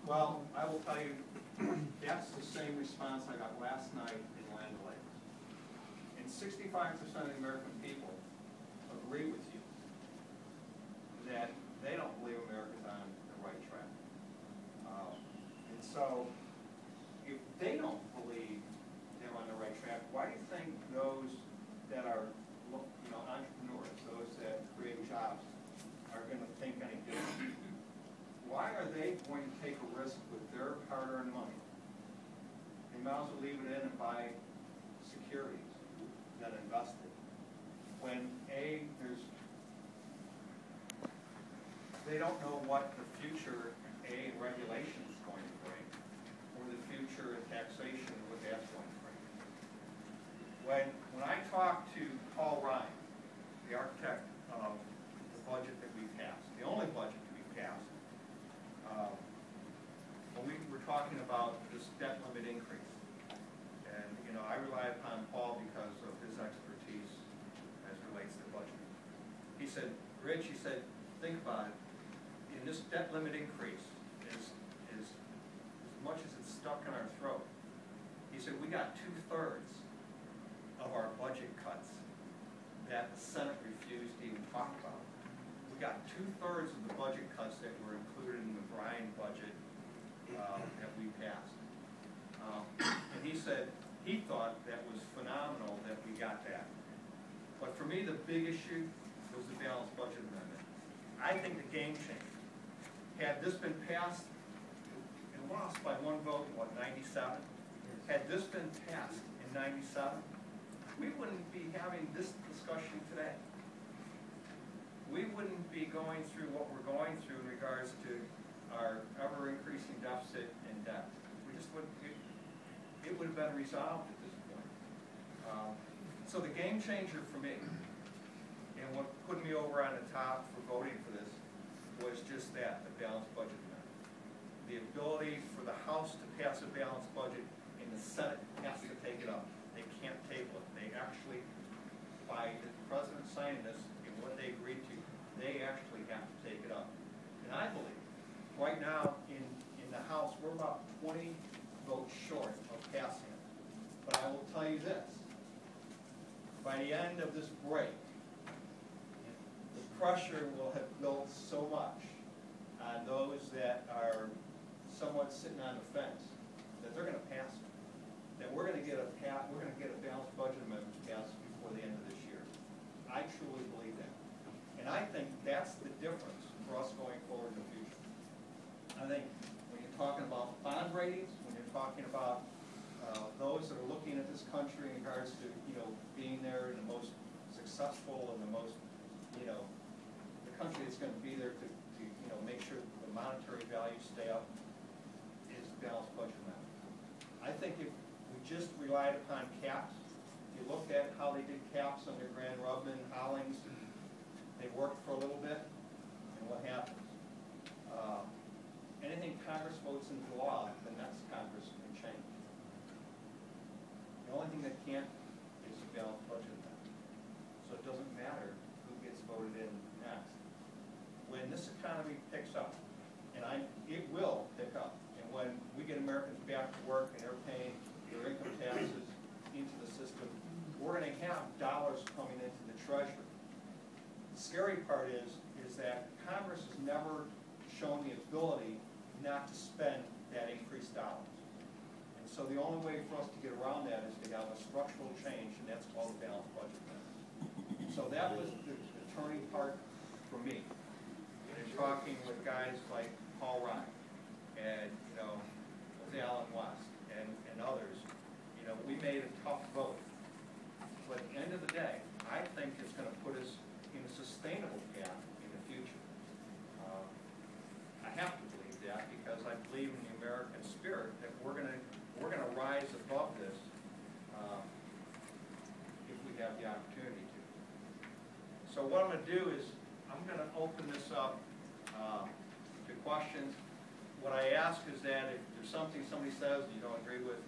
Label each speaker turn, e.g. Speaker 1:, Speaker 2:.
Speaker 1: Well, I will tell you, that's the same response I got last night in Land O'Lakes. And 65% of the American people agree with you that they don't believe America's on the right track. And so, if they don't believe they're on the right track, why do you think those that are, entrepreneurs, those that create jobs, are going to think any different? Why are they going to take a risk with their hard-earned money? They might as well leave it in and buy securities than invest it. When they don't know what the future in regulation is going to bring, or the future in taxation, what that's going to bring. When I talked to Paul Ryan, the architect of the budget that we passed, the only budget that we passed, when we were talking about this debt limit increase, and I rely upon Paul because of his expertise as relates to budget. He said, Rich, he said, think about it. In this debt limit increase, is as much as it's stuck in our throat. He said, we got 2/3 of our budget cuts that the Senate refused to even talk about. We got 2/3 of the budget cuts that were included in the Bryan budget that we passed. And he said he thought that was phenomenal that we got that. But for me, the big issue was the balanced budget amendment. I think the game changer. Had this been passed and lost by one vote in, 97? Had this been passed in 97, we wouldn't be having this discussion today. We wouldn't be going through what we're going through in regards to our ever-increasing deficit and debt. We just wouldn't. It would have been resolved at this point. So the game changer for me, and what put me over on the top for voting for this, was just that, the balanced budget amendment. The ability for the House to pass a balanced budget and the Senate has to take it up. They can't table it. They actually, by the President signing this and what they agreed to, they actually have to take it up. And I believe, right now in the House, we're about 20 votes short of passing it. But I will tell you this, by the end of this break, the pressure will have built so much on those that are somewhat sitting on the fence that they're going to pass it. That we're going to get a balanced budget amendment passed before the end of this year. I truly believe that, and I think that's the difference for us going forward in the future. I think when you're talking about bond ratings, when you're talking about those that are looking at this country in regards to being there in the most successful and the most the country that's going to be there to make sure the monetary values stay up, is the balanced budget amendment. I think if we just relied upon caps, if you looked at how they did caps under Grand Rubman, Hollings, they worked for a little bit, and what happens? Anything Congress votes into law, the next Congress can change. The only thing that can't is a balanced budget amendment. So it doesn't matter who gets voted in next. When this economy picks up, and it will pick up, and when we get Americans back to work and they're paying their income taxes into the system, we're going to have dollars coming into the Treasury. The scary part is that Congress has never shown the ability not to spend that increased dollars. And so the only way for us to get around that is to have a structural change, and that's called a balanced budget amendment. So that was the turning part for me. And in talking with guys like Paul Ryan and Alan West and others, we made a tough vote. But at the end of the day, I think it's going to put us in a sustainable path in the future. I have to believe that because I believe in the American spirit that we're going to rise above this if we have the opportunity to. So what I'm going to do is I'm going to open this up to questions. What I ask is that if there's something somebody says you don't agree with,